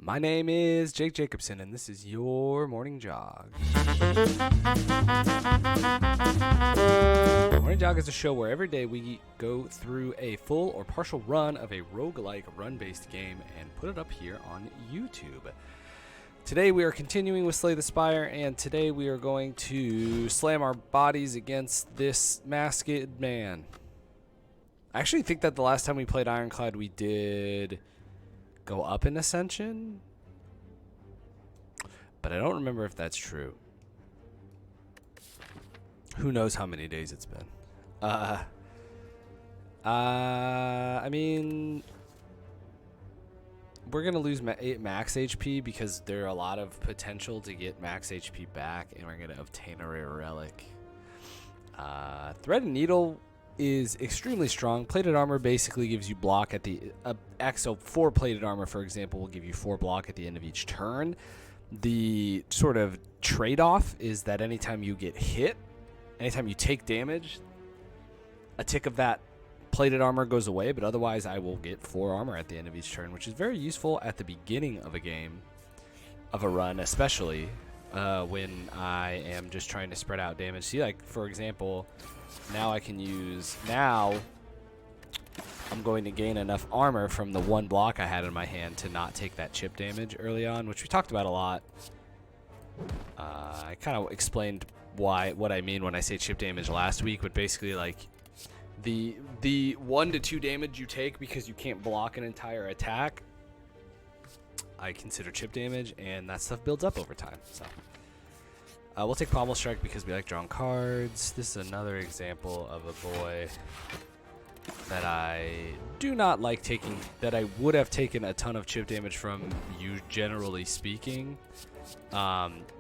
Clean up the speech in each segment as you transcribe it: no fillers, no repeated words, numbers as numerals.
My name is Jake Jacobson, and this is your morning jog. Morning Jog is a show where every day we go through a full or partial run of a roguelike run-based game and put it up here on YouTube. Today we are continuing with Slay the Spire, and today we are going to slam our bodies against this masked man. I actually think that the last time we played Ironclad we did go up in Ascension, but I don't remember if that's true. Who knows how many days it's been. I mean, we're gonna lose max HP because there are a lot of potential to get max HP back, and we're gonna obtain a rare relic. Thread and Needle is extremely strong. Plated armor basically gives you block at the so 4 plated armor, for example, will give you 4 block at the end of each turn. The sort of trade-off is that anytime you get hit, anytime you take damage, a tick of that plated armor goes away, but otherwise I will get 4 armor at the end of each turn, which is very useful at the beginning of a game, of a run, especially when I am just trying to spread out damage. See, like, for example, now I can use, now I'm going to gain enough armor from the 1 block I had in my hand to not take that chip damage early on, which we talked about a lot. I kind of explained what I mean when I say chip damage last week, but basically, like, the 1 to 2 damage you take because you can't block an entire attack, I consider chip damage, and that stuff builds up over time. So we'll take Pommel Strike because we like drawing cards. This is another example of a boy that I do not like taking, that I would have taken a ton of chip damage from, you generally speaking,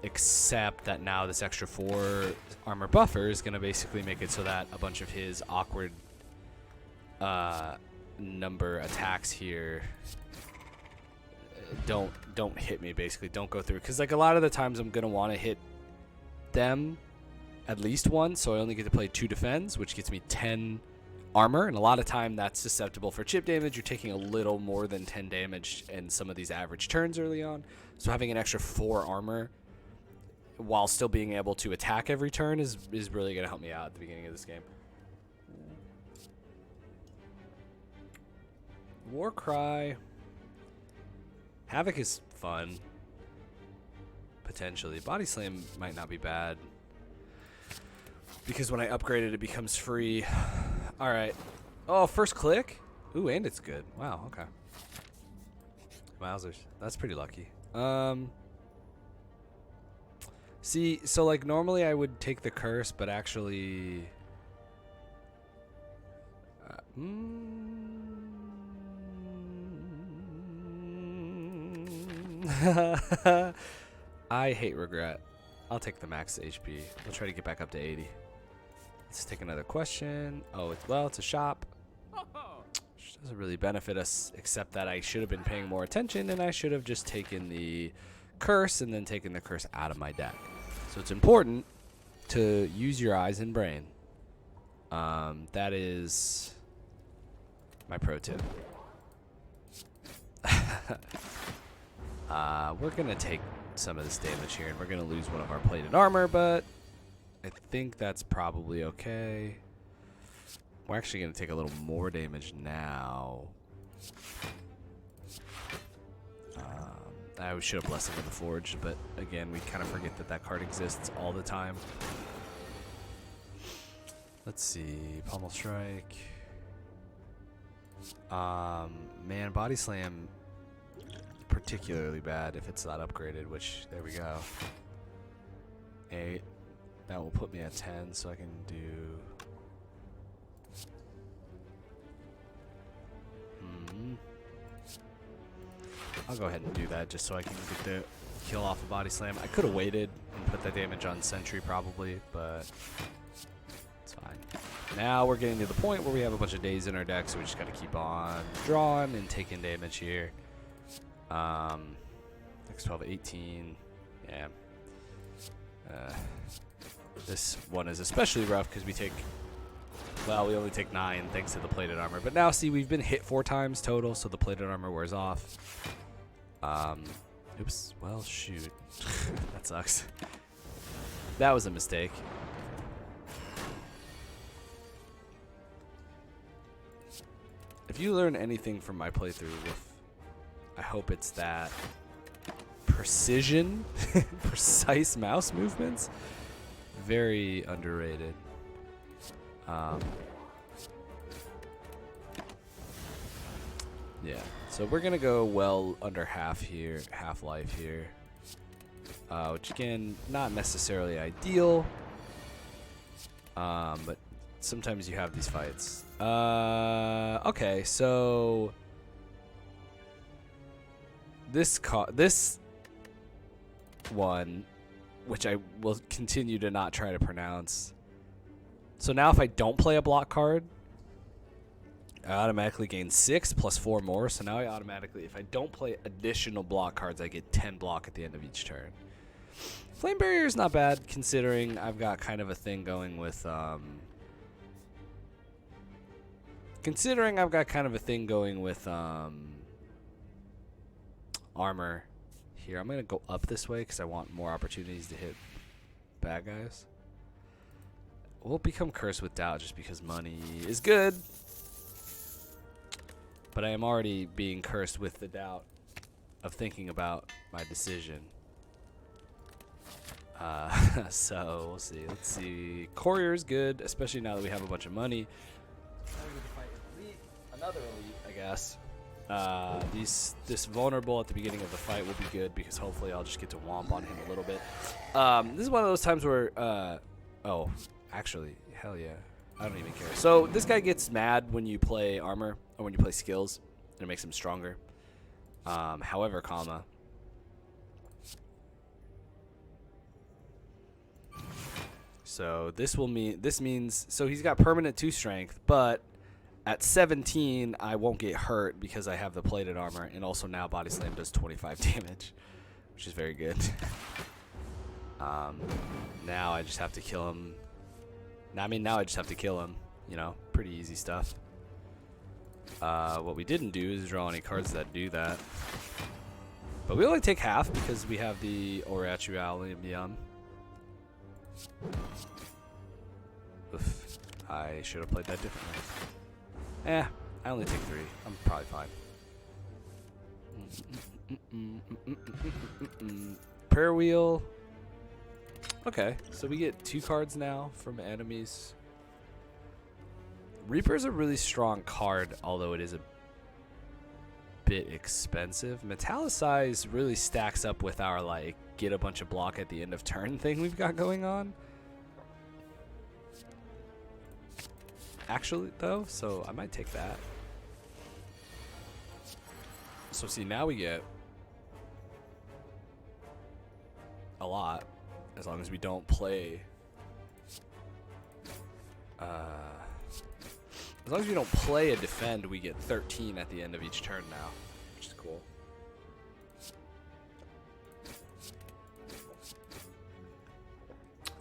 except that now this extra 4 armor buffer is going to basically make it so that a bunch of his awkward number attacks here don't hit me, basically don't go through, because like a lot of the times I'm going to want to hit them at least once, so I only get to play 2 defense, which gets me 10 armor, and a lot of time that's susceptible for chip damage. You're taking a little more than 10 damage in some of these average turns early on, so having an extra 4 armor while still being able to attack every turn is really going to help me out at the beginning of this game. Warcry. Havoc is fun, potentially. Body Slam might not be bad, because when I upgrade it, it becomes free. Alright. Oh, first click? Ooh, and it's good. Wow, okay. Wowzers. That's pretty lucky. See, so like normally I would take the curse, but actually... I hate regret. I'll take the max HP. We'll try to get back up to 80. Let's take another question. Oh, it's a shop. Which doesn't really benefit us, except that I should have been paying more attention, and I should have just taken the curse and then taken the curse out of my deck. So it's important to use your eyes and brain. That is my pro tip. We're going to take some of this damage here, and we're going to lose one of our plated armor, but I think that's probably okay. We're actually going to take a little more damage now. I should have Blessing of the Forge, but again, we kind of forget that that card exists all the time. Let's see. Pommel Strike. Man, Body Slam particularly bad if it's not upgraded, which, there we go. 8. That will put me at 10, so I can do... I'll go ahead and do that just so I can get the kill off a Body Slam. I could have waited and put that damage on Sentry probably, but it's fine. Now we're getting to the point where we have a bunch of days in our deck, so we just got to keep on drawing and taking damage here. Next 12, 18. Yeah. This one is especially rough because we take Well, we only take 9 thanks to the plated armor. But now, see, we've been hit 4 times total, so the plated armor wears off. Oops. Well, shoot. That sucks. That was a mistake. If you learn anything from my playthrough I hope it's that precision, precise mouse movements, very underrated. Yeah, so we're gonna go well under half life here, which again, not necessarily ideal, but sometimes you have these fights. Okay, so this one, which I will continue to not try to pronounce. So now if I don't play a block card, I automatically gain 6 plus 4 more. So now I automatically, if I don't play additional block cards, I get 10 block at the end of each turn. Flame Barrier is not bad, considering I've got kind of a thing going with armor here. I'm gonna go up this way because I want more opportunities to hit bad guys. We'll become cursed with doubt just because money is good, but I am already being cursed with the doubt of thinking about my decision. So we'll see. Let's see. Courier's good, especially now that we have a bunch of money. Another elite, I guess. This vulnerable at the beginning of the fight will be good because hopefully I'll just get to womp on him a little bit. This is one of those times where, oh, actually, hell yeah, I don't even care. So this guy gets mad when you play armor or when you play skills, and it makes him stronger. However, comma. So this means so he's got permanent 2 strength, but at 17, I won't get hurt because I have the plated armor, and also now Body Slam does 25 damage, which is very good. Now I just have to kill him. Now I just have to kill him. You know, pretty easy stuff. What we didn't do is draw any cards that do that. But we only take half because we have the Oratualium. Oof, I should have played that differently. I only take 3. I'm probably fine. Prayer Wheel. Okay, so we get 2 cards now from enemies. Reaper's a really strong card, although it is a bit expensive. Metallicize really stacks up with our, like, get a bunch of block at the end of turn thing we've got going on. Actually, though, so I might take that. So see, now we get a lot, as long as we don't play. As long as we don't play a defend, we get 13 at the end of each turn now, which is cool.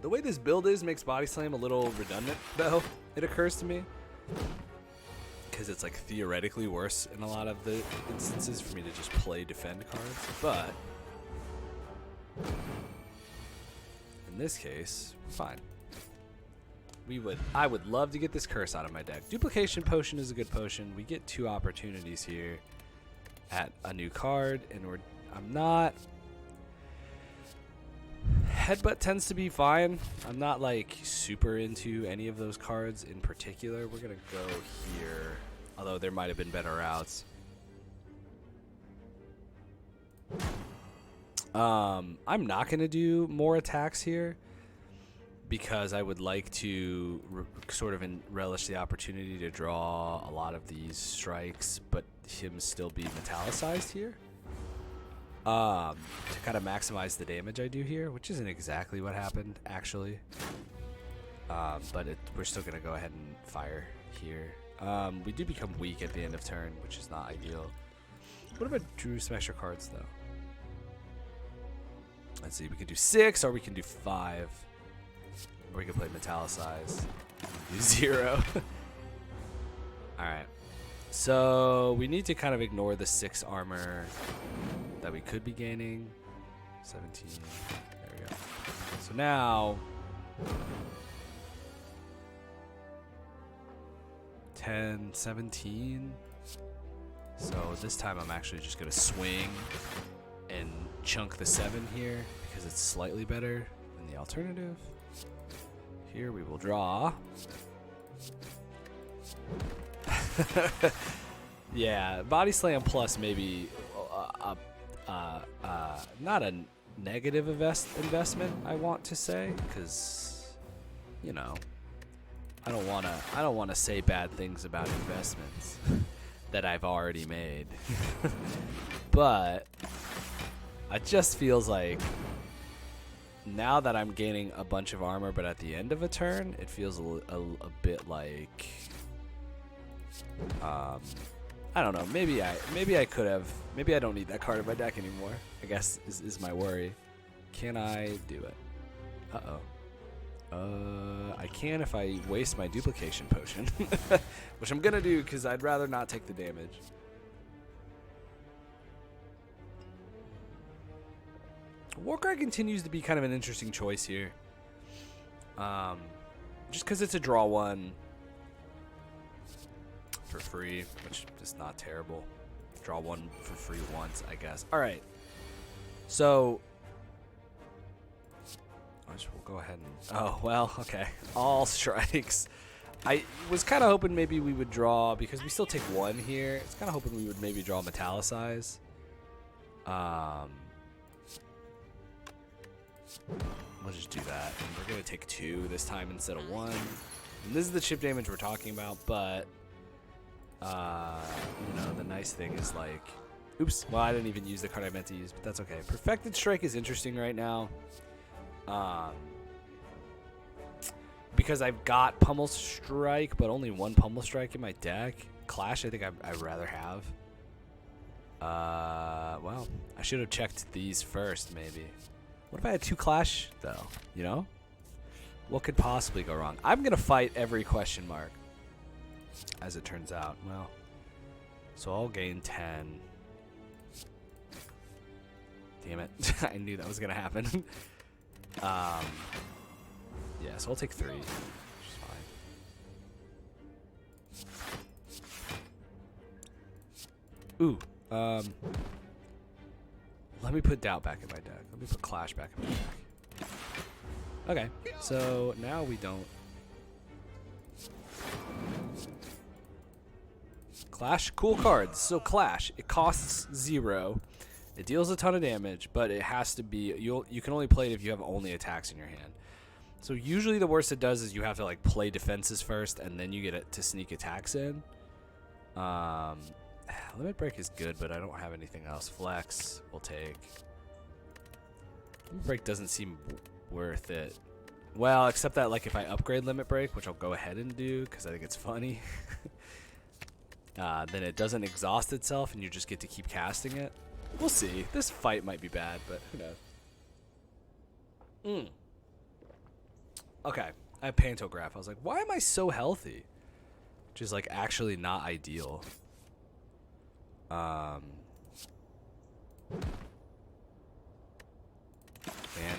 The way this build is makes Body Slam a little redundant, though, it occurs to me. Because it's like theoretically worse in a lot of the instances for me to just play defend cards. But in this case, fine. I would love to get this curse out of my deck. Duplication Potion is a good potion. We get 2 opportunities here at a new card, and I'm not. Headbutt tends to be fine. I'm not like super into any of those cards in particular. We're gonna go here, although there might have been better routes. I'm not gonna do more attacks here because I would like to sort of relish the opportunity to draw a lot of these strikes, but him still be metallicized here. To kind of maximize the damage I do here, which isn't exactly what happened, actually. But we're still going to go ahead and fire here. We do become weak at the end of turn, which is not ideal. What if I drew some extra cards, though? Let's see, we can do 6, or we can do 5. Or we can play Metallicize. Do 0. Alright. So, we need to kind of ignore the 6 armor that we could be gaining. 17. There we go. So now 10, 17. So this time I'm actually just gonna swing and chunk the 7 here because it's slightly better than the alternative. Here we will draw. Yeah, body slam plus maybe not a negative investment, I want to say, because you know I don't want to say bad things about investments that I've already made. But it just feels like now that I'm gaining a bunch of armor, but at the end of a turn, it feels a bit like I don't know. Maybe I could have. Maybe I don't need that card in my deck anymore, I guess is my worry. Can I do it? I can if I waste my duplication potion, which I'm gonna do because I'd rather not take the damage. Warcry continues to be kind of an interesting choice here. Just because it's a draw 1 for free, which is not terrible. Draw 1 for free once, I guess. All right. So we'll go ahead and... Oh, well, okay. All strikes. I was kind of hoping maybe we would draw, because we still take 1 here. It's kind of hoping we would maybe draw Metallicize. Let's just do that. And we're going to take 2 this time instead of 1. And this is the chip damage we're talking about, but... you know, the nice thing is like... Oops. Well, I didn't even use the card I meant to use, but that's okay. Perfected Strike is interesting right now. Because I've got Pummel Strike, but only 1 Pummel Strike in my deck. Clash, I think I'd rather have. Well, I should have checked these first, maybe. What if I had 2 Clash, though? You know? What could possibly go wrong? I'm going to fight every question mark, as it turns out. Well, so I'll gain 10. Damn it. I knew that was going to happen. Yeah, so I'll take 3, which is fine. Ooh, let me put Doubt back in my deck. Let me put Clash back in my deck. Okay, so now we don't... Clash, cool cards. So Clash, it costs 0. It deals a ton of damage, but it has to be... You can only play it if you have only attacks in your hand. So usually the worst it does is you have to like play defenses first, and then you get it to sneak attacks in. Limit Break is good, but I don't have anything else. Flex, we'll take. Limit Break doesn't seem worth it. Well, except that like if I upgrade Limit Break, which I'll go ahead and do because I think it's funny, then it doesn't exhaust itself, and you just get to keep casting it. We'll see. This fight might be bad, but who knows. Okay, I have Pantograph. I was like, why am I so healthy? Which is like actually not ideal. Man,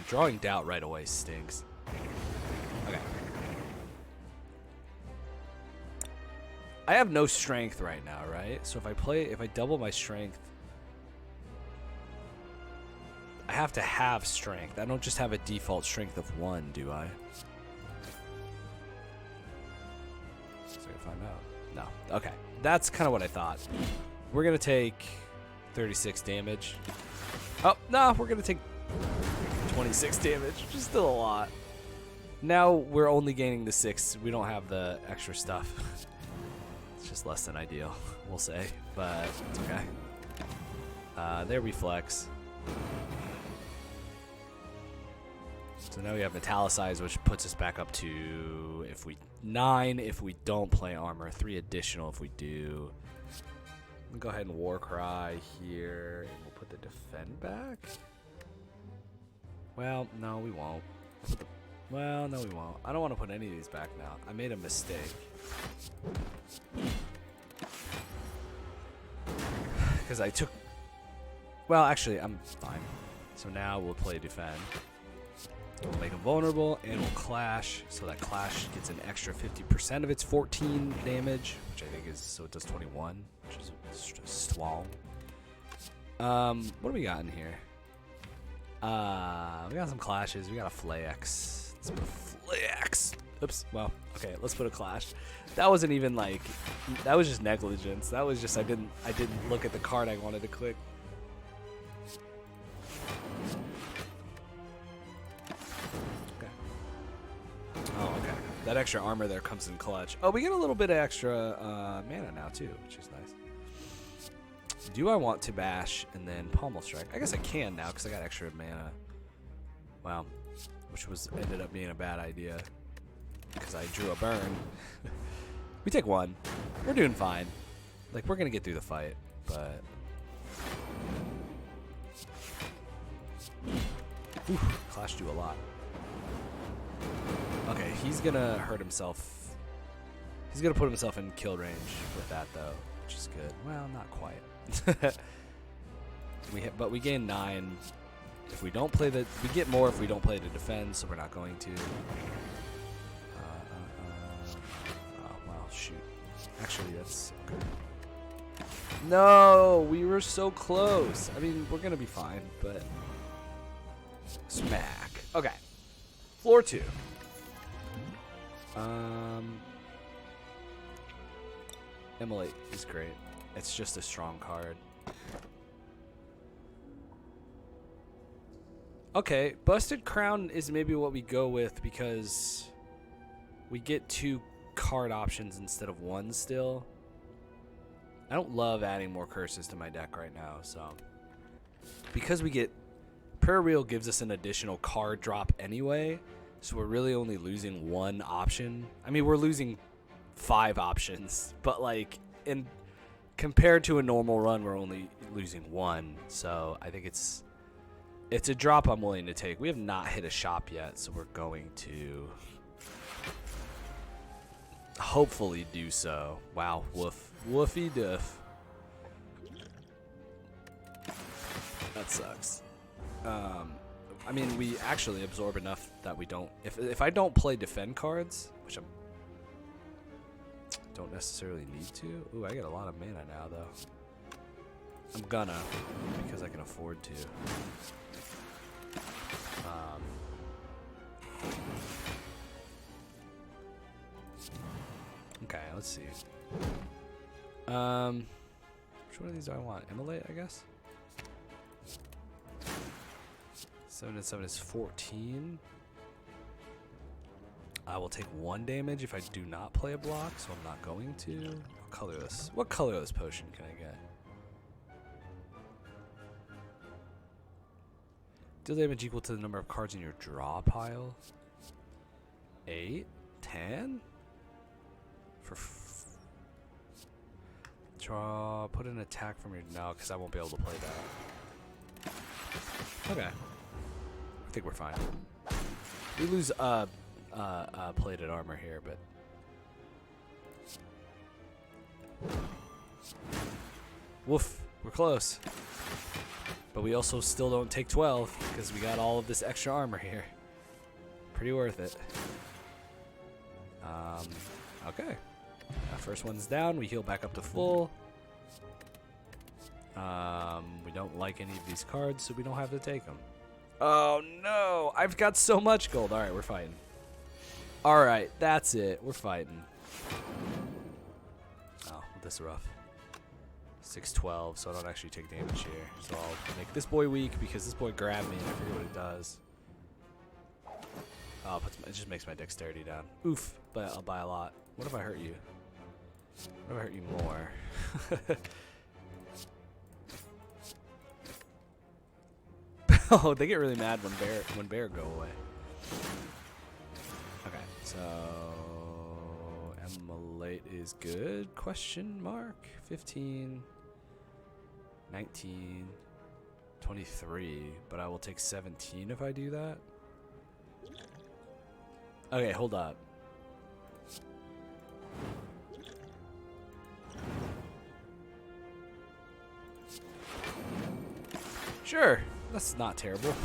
drawing Doubt right away stinks. Okay. I have no strength right now, right? So if I double my strength, I have to have strength. I don't just have a default strength of 1, do I? So I find out. No. Okay. That's kind of what I thought. We're going to take 36 damage. Oh, no, we're going to take 26 damage, which is still a lot. Now we're only gaining the 6. We don't have the extra stuff. It's just less than ideal, we'll say, but it's okay. There we flex. So now we have Metallicize, which puts us back up to 9 if we don't play armor, 3 additional if we do. We'll go ahead and Warcry here, and we'll put the defend back. Well, no, we won't. Well, no, we won't. I don't want to put any of these back now. I made a mistake. Because I took... Well, actually, I'm fine. So now we'll play defend. We'll make him vulnerable, and we'll clash. So that clash gets an extra 50% of its 14 damage, which I think is, so it does 21, which is strong. What do we got in here? We got some clashes. We got a flex. Let's put a flex. Oops. Well, okay. Let's put a clash. That wasn't even like. That was just negligence. That was just I didn't look at the card I wanted to click. Okay. Oh, okay. That extra armor there comes in clutch. Oh, we get a little bit of extra mana now too, which is nice. Do I want to bash and then pommel strike? I guess I can now because I got extra mana. Wow, which ended up being a bad idea because I drew a burn. We take one. We're doing fine. Like, we're gonna get through the fight, but clash do a lot. Okay, he's gonna hurt himself. He's gonna put himself in kill range with that though, which is good. Well, not quite. But we gain 9 if we don't play the. We get more if we don't play to defend, so we're not going to. Oh well, shoot. Actually, that's good. No, we were so close. I mean, we're gonna be fine, but smack. Okay, floor 2. Immolate is great. It's just a strong card. Okay, Busted Crown is maybe what we go with because we get 2 card options instead of 1 still. I don't love adding more curses to my deck right now, so because we get Prayer Wheel gives us an additional card drop anyway, so we're really only losing 1 option. I mean, we're losing 5 options, but like in compared to a normal run, we're only losing 1. So I think it's a drop I'm willing to take. We have not hit a shop yet, so we're going to hopefully do so. Wow, woof. Woofy doof. That sucks. I mean, we actually absorb enough that we don't. If I don't play defend cards, which I don't necessarily need to. Ooh, I get a lot of mana now, though. I'm gonna, because I can afford to. Okay, let's see. Which one of these do I want? Immolate, I guess? 7 and 7 is 14. I will take 1 damage if I do not play a block, so I'm not going to. What colorless? What colorless potion can I get? Deal damage equal to the number of cards in your draw pile. 8? 10? Draw. Put an attack from your. No, because I won't be able to play that. Okay. I think we're fine. We lose plated armor here, but woof, we're close. But we also still don't take 12 because we got all of this extra armor here. Pretty worth it. Okay. First one's down. We heal back up to full. We don't like any of these cards, so we don't have to take them. Oh no! I've got so much gold. All right, we're fighting. All right, that's it. We're fighting. Oh, this is rough. 6-12, so I don't actually take damage here. So I'll make this boy weak because this boy grabbed me and I forget what it does. Oh, it just makes my dexterity down. Oof, but I'll buy a lot. What if I hurt you? What if I hurt you more? Oh, they get really mad when bear go away. Okay, so Immolate is good? Question mark. 15, 19, 23, but I will take 17 if I do that. Okay, hold up. Sure, that's not terrible.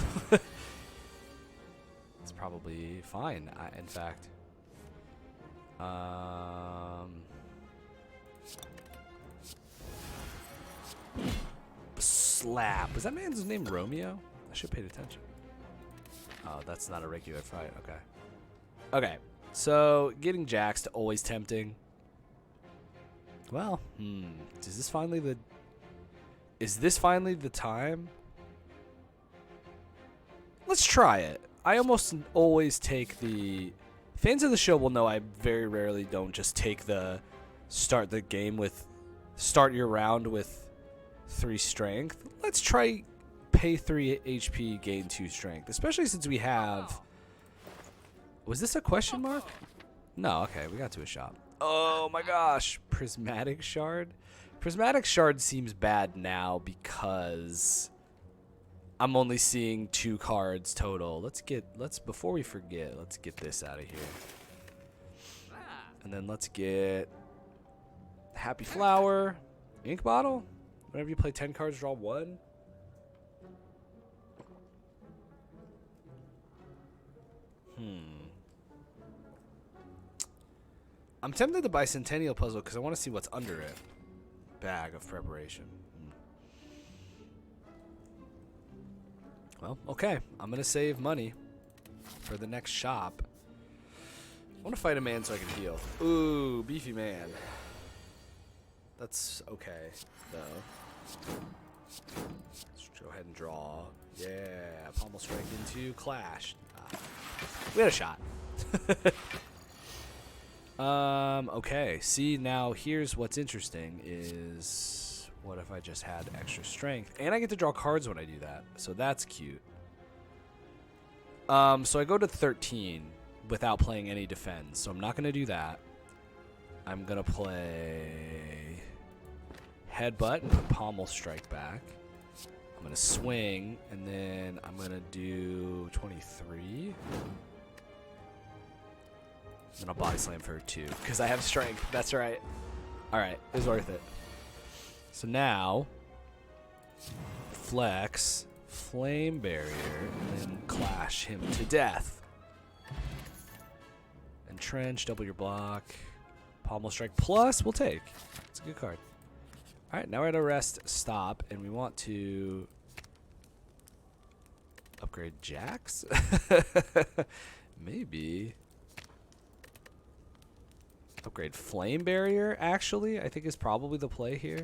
It's probably fine, in fact. Slap. Was that man's name Romeo? I should have paid attention. Oh, that's not a regular fight. Okay. Okay. So, getting JAXXED, always tempting. Well, is this finally the time? Let's try it. I almost always take the... Fans of the show will know I very rarely don't just take the start your round with 3 strength. Let's try pay 3 HP, gain 2 strength. Especially since we have... Was this a question mark? No, okay, we got to a shop. Oh my gosh, Prismatic Shard? Prismatic Shard seems bad now because I'm only seeing 2 cards total. Before we forget, let's get this out of here. And then let's get Happy Flower, Ink Bottle. Whenever you play 10 cards, draw 1. I'm tempted to buy Centennial Puzzle because I want to see what's under it. Bag of Preparation. Well, okay. I'm going to save money for the next shop. I want to fight a man so I can heal. Ooh, beefy man. That's okay, though. Let's go ahead and draw. Yeah, Pommel Strike into Clash. We had a shot. Okay. See, now here's what's interesting is what if I just had extra strength? And I get to draw cards when I do that. So that's cute. So I go to 13 without playing any defense. So I'm not going to do that. I'm going to play Headbutt and put Pommel Strike back. I'm going to swing, and then I'm going to do 23. Then I'll Body Slam for 2, because I have strength. That's right. Alright, it was worth it. So now, Flex, Flame Barrier, and then Clash him to death. Entrench, double your block. Pommel Strike plus, we'll take. It's a good card. Alright, now we're at a rest stop, and we want to upgrade JAXXED? Maybe. Upgrade Flame Barrier, actually, I think is probably the play here.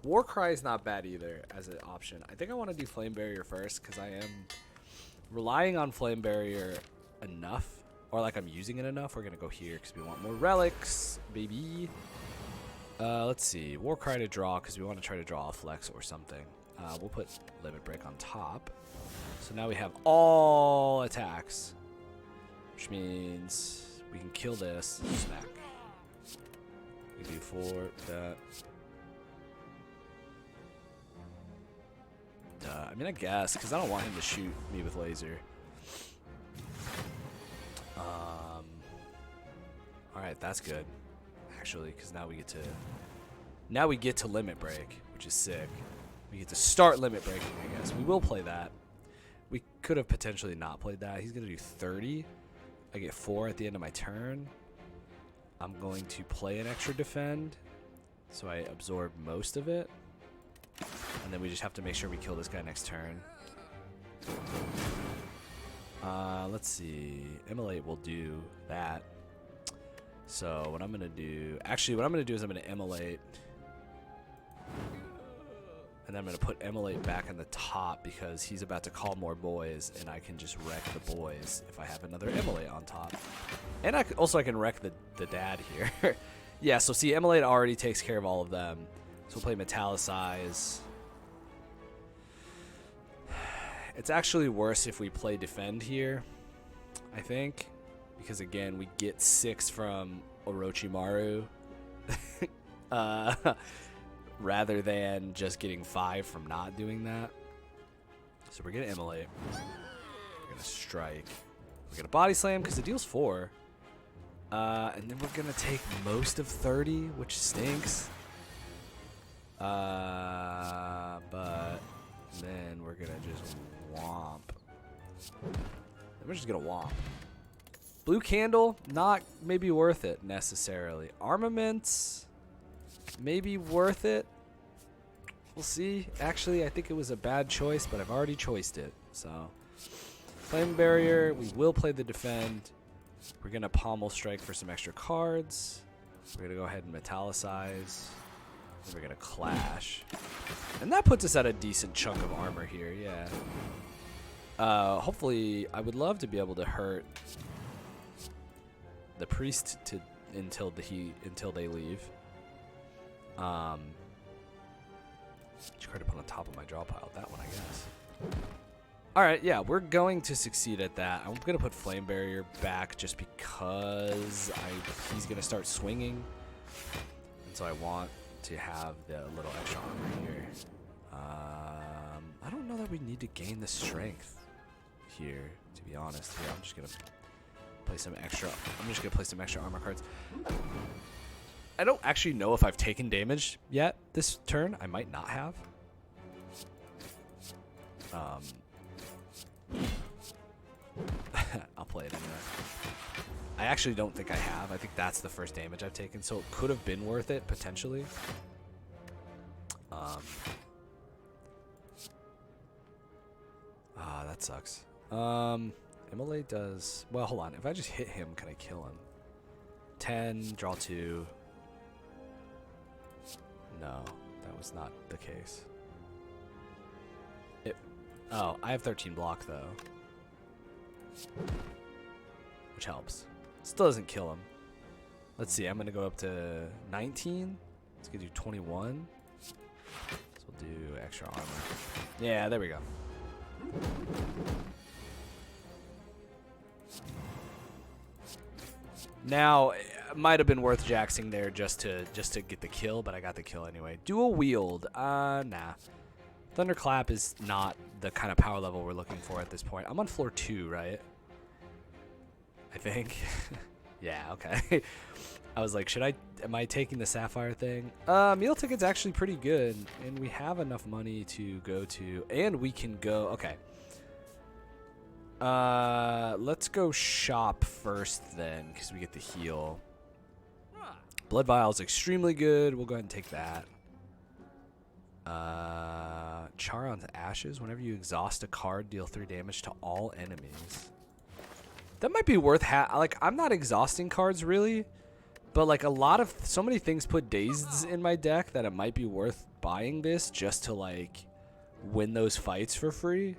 Warcry is not bad either as an option. I think I want to do Flame Barrier first because I am relying on Flame Barrier enough, or like I'm using it enough. We're going to go here because we want more relics, baby. Let's see. Warcry to draw because we want to try to draw a flex or something. We'll put Limit Break on top. So now we have all attacks, which means we can kill this. Smack. We do 4, that. I mean, I guess, because I don't want him to shoot me with laser. Alright, that's good. Actually, because now we get to Limit Break, which is sick. We get to start Limit Breaking, I guess. We will play that. We could have potentially not played that. He's going to do 30. I get 4 at the end of my turn. I'm going to play an extra defend, so I absorb most of it. And then we just have to make sure we kill this guy next turn. Let's see. Immolate will do that. So what I'm going to do... Actually, what I'm going to do is I'm going to Immolate. And then I'm going to put Immolate back on the top because he's about to call more boys, and I can just wreck the boys if I have another Immolate on top. And I can wreck the dad here. Yeah, so see, Immolate already takes care of all of them. So we'll play Metallicize. It's actually worse if we play Defend here, I think. Because, again, we get 6 from Orochimaru. Rather than just getting 5 from not doing that. So we're going to Immolate. We're going to Strike. We're going to Body Slam because it deals 4. And then we're going to take most of 30, which stinks. But Then we're gonna just womp. Then we're just gonna womp. Blue candle, not maybe worth it necessarily. Armaments, maybe worth it. We'll see. Actually, I think it was a bad choice, but I've already choiced it. So, flame barrier. We will play the defend. We're gonna pommel strike for some extra cards. We're gonna go ahead and metallicize. And we're gonna clash, and that puts us at a decent chunk of armor here. Yeah. Hopefully, I would love to be able to hurt the priest until they leave. Which card to put on top of my draw pile? That one, I guess. All right, yeah, we're going to succeed at that. I'm gonna put flame barrier back just because he's gonna start swinging, and so I want to have the little extra armor here. I don't know that we need to gain the strength here, to be honest. Here, I'm just gonna play some extra. I'm just gonna play some extra armor cards. I don't actually know if I've taken damage yet this turn. I might not have. I'll play it anyway. I actually don't think I have. I think that's the first damage I've taken, so it could have been worth it, potentially. That sucks. MLA does... Well, hold on. If I just hit him, can I kill him? 10, draw 2. No, that was not the case. Oh, I have 13 block, though. Which helps. Still doesn't kill him. Let's see, I'm going to go up to 19. Let's go do 21. So we'll do extra armor. Yeah, there we go. Now, it might have been worth jaxing there just to get the kill, but I got the kill anyway. Dual wield. Nah. Thunderclap is not the kind of power level we're looking for at this point. I'm on floor 2, right? I think. Yeah, okay. I was like, am I taking the Sapphire thing? Meal ticket's actually pretty good, and we have enough money to go to, and we can go, okay. Let's go shop first then, because we get the heal. Blood Vial is extremely good. We'll go ahead and take that. Charon's Ashes. Whenever you exhaust a card, deal 3 damage to all enemies. That might be worth like, I'm not exhausting cards really, but like so many things put Dazed in my deck that it might be worth buying this just to like win those fights for free.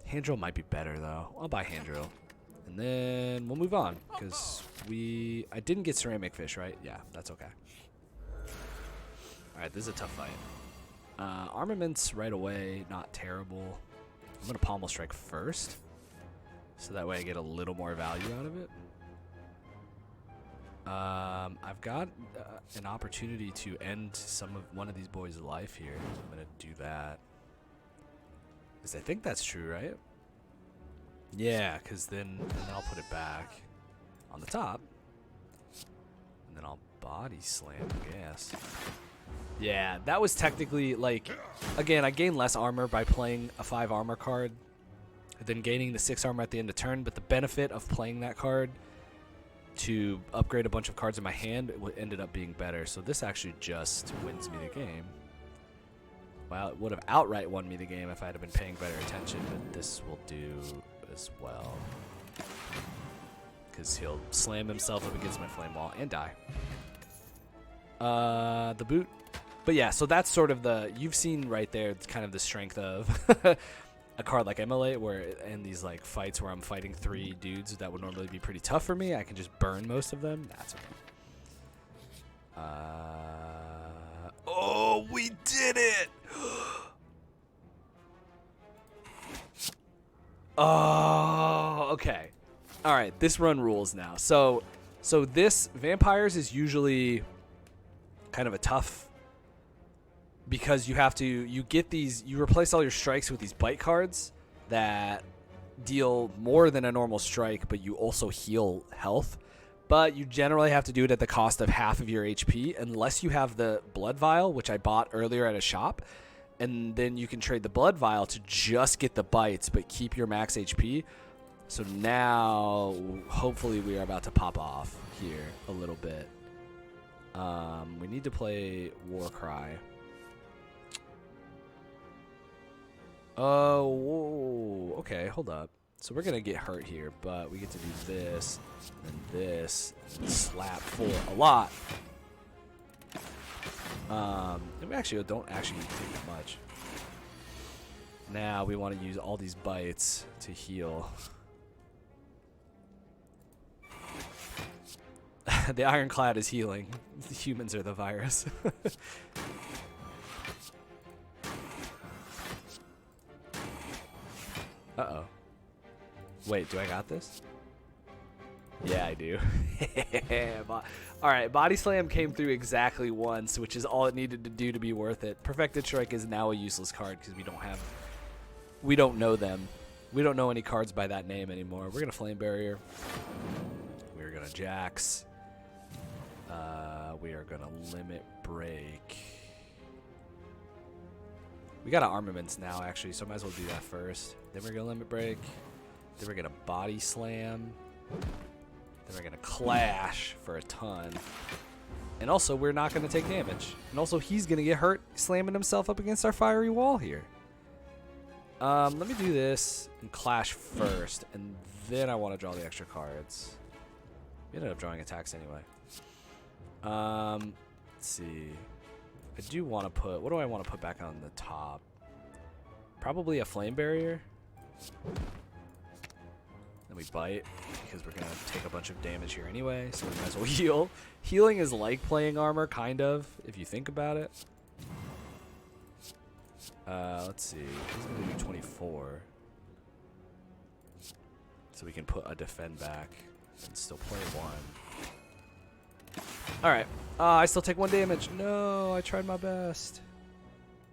Hand Drill might be better though. I'll buy Hand Drill. And then we'll move on because I didn't get Ceramic Fish, right? Yeah, that's okay. All right, this is a tough fight. Armaments right away, not terrible. I'm going to Pommel Strike first, so that way I get a little more value out of it. I've got an opportunity to end one of these boys' life here. I'm going to do that. Because I think that's true, right? Yeah, because then I'll put it back on the top. And then I'll Body Slam, I guess. Yeah, that was technically, like, again, I gain less armor by playing a 5 armor card than gaining the 6 armor at the end of turn, but the benefit of playing that card to upgrade a bunch of cards in my hand ended up being better, so this actually just wins me the game. Well, it would have outright won me the game if I had been paying better attention, but this will do as well. Because he'll slam himself up against my flame wall and die. The boot. But yeah, so that's sort of you've seen right there, it's kind of the strength of a card like MLA, where in these like fights where I'm fighting 3 dudes that would normally be pretty tough for me, I can just burn most of them. That's okay. Oh, we did it! Oh, okay. All right, this run rules now. So this Vampires is usually kind of a tough, because you replace all your strikes with these bite cards that deal more than a normal strike, but you also heal health. but you generally have to do it at the cost of half of your HP unless you have the blood vial, which I bought earlier at a shop. And then you can trade the blood vial to just get the bites but keep your max HP. So now, hopefully, we are about to pop off here a little bit. We need to play Warcry. Oh, whoa. Okay, hold up. So we're going to get hurt here, but we get to do this, and this, and slap for a lot. And we actually don't actually take that much. Now we want to use all these bites to heal. The ironclad is healing. The humans are the virus. Uh-oh. Wait, do I got this? Yeah, I do. Alright, Body Slam came through exactly once, which is all it needed to do to be worth it. Perfected Strike is now a useless card because we don't know them. We don't know any cards by that name anymore. We're going to Flame Barrier. We're going to Jax. We are going to Limit Break. We got armaments now, actually, so I might as well do that first. Then we're going to Limit Break. Then we're going to Body Slam. Then we're going to Clash for a ton. And also, we're not going to take damage. And also, he's going to get hurt slamming himself up against our fiery wall here. Let me do this and Clash first, and then I want to draw the extra cards. We ended up drawing attacks anyway. Let's see. I do want to put... What do I want to put back on the top? Probably a Flame Barrier. Then we bite, because we're going to take a bunch of damage here anyway, so we might as well heal. Healing is like playing armor, kind of, if you think about it. Let's see. He's going to do 24. So we can put a defend back and still play one. Alright. I still take 1 damage. No, I tried my best.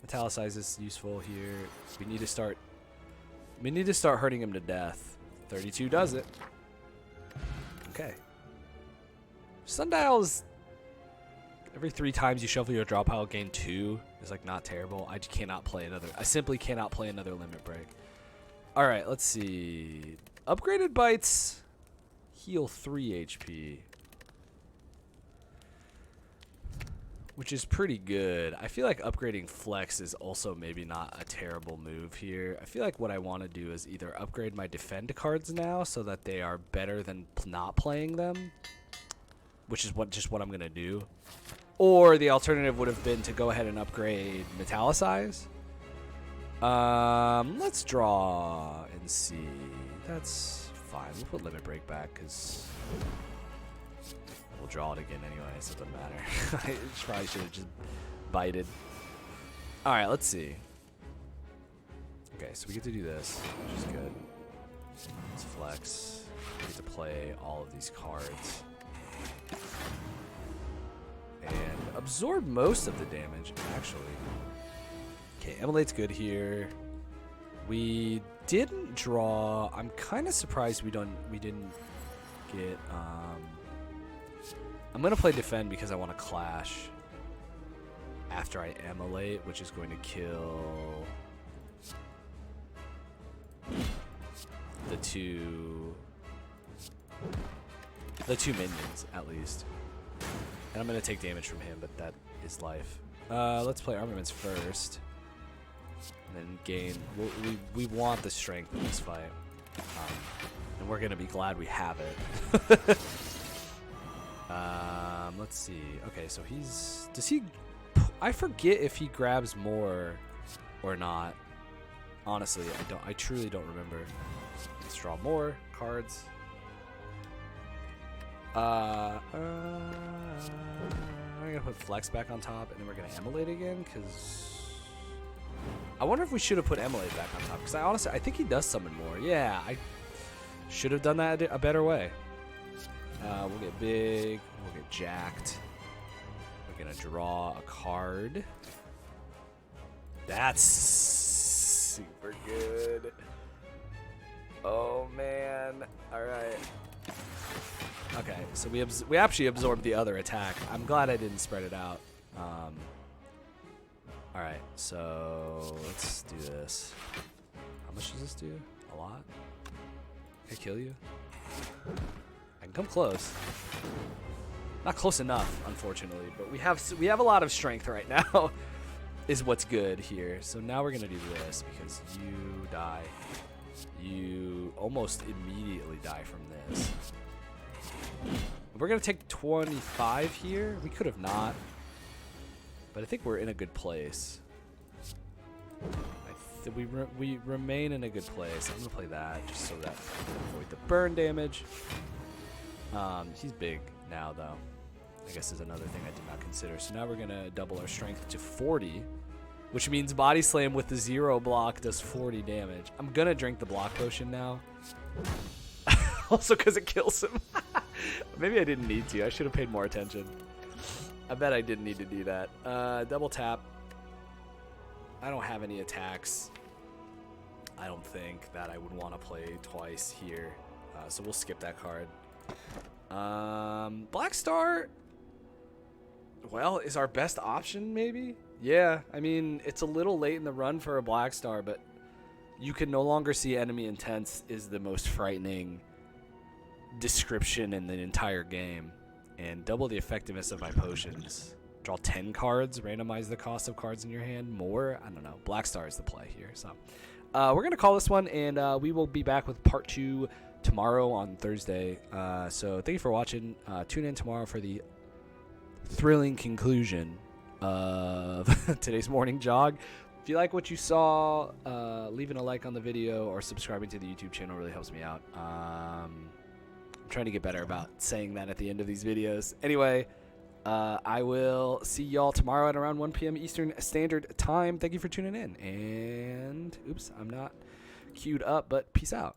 Metallicize is useful here. We need to start hurting him to death. 32 does it. Okay. Sundials, every 3 times you shuffle your draw pile, gain 2 is like not terrible. I simply cannot play another Limit Break. Alright, let's see. Upgraded bites heal 3 HP. Which is pretty good. I feel like upgrading Flex is also maybe not a terrible move here. I feel like what I want to do is either upgrade my defend cards now so that they are better than not playing them, which is just what I'm going to do. Or the alternative would have been to go ahead and upgrade Metallicize. Let's draw and see. That's fine. We'll put Limit Break back because we'll draw it again anyway, so it doesn't matter. I probably should have just bited. Alright, let's see. Okay, so we get to do this, which is good. Let's flex. We get to play all of these cards. And absorb most of the damage, actually. Okay, Emmolate's good here. We didn't draw. I'm kind of surprised we didn't get... I'm going to play defend because I want to clash after I Emmolate, which is going to kill the two minions, at least. And I'm going to take damage from him, but that is life. Let's play armaments first. And then gain... We want the strength in this fight. And we're going to be glad we have it. Let's see. Okay, so he's... Does he... I forget if he grabs more or not. Honestly, I truly don't remember. Let's draw more cards. I'm gonna put Flex back on top, and then we're gonna Emmolate again, because... I wonder if we should have put Emmolate back on top, because I think he does summon more. Yeah, I should have done that a better way. We'll get big. We'll get jacked. We're going to draw a card. That's super good. Oh, man. All right. Okay, so we actually absorbed the other attack. I'm glad I didn't spread it out. All right, so let's do this. How much does this do? A lot? Can I kill you? I can come close. Not close enough, unfortunately, but we have a lot of strength right now. Is what's good here. So now we're gonna do this because you die. You almost immediately die from this. We're gonna take 25 here. We could have not, but I think we're in a good place. We remain in a good place. I'm gonna play that just so that we can avoid the burn damage. He's big now, though. I guess is another thing I did not consider. So now we're gonna double our strength to 40, which means body slam with the 0 block does 40 damage. I'm gonna drink the block potion now. Also because it kills him. Maybe I didn't need to. I should have paid more attention. I bet I didn't need to do that. Double tap. I don't have any attacks. I don't think that I would want to play twice here. So we'll skip that card. Black Star, well, is our best option maybe? Yeah, I mean, it's a little late in the run for a Black Star, but you can no longer see enemy intents is the most frightening description in the entire game. And double the effectiveness of my potions. Draw 10 cards, randomize the cost of cards in your hand more. I don't know. Black Star is the play here. So we're going to call this one, and we will be back with part 2 tomorrow on Thursday. So thank you for watching. Tune in tomorrow for the thrilling conclusion of today's morning jog. If you like what you saw, leaving a like on the video or subscribing to the YouTube channel really helps me out. I'm trying to get better about saying that at the end of these videos. Anyway, I will see y'all tomorrow at around 1 p.m. Eastern Standard Time. Thank you for tuning in. And, oops, I'm not queued up, but peace out.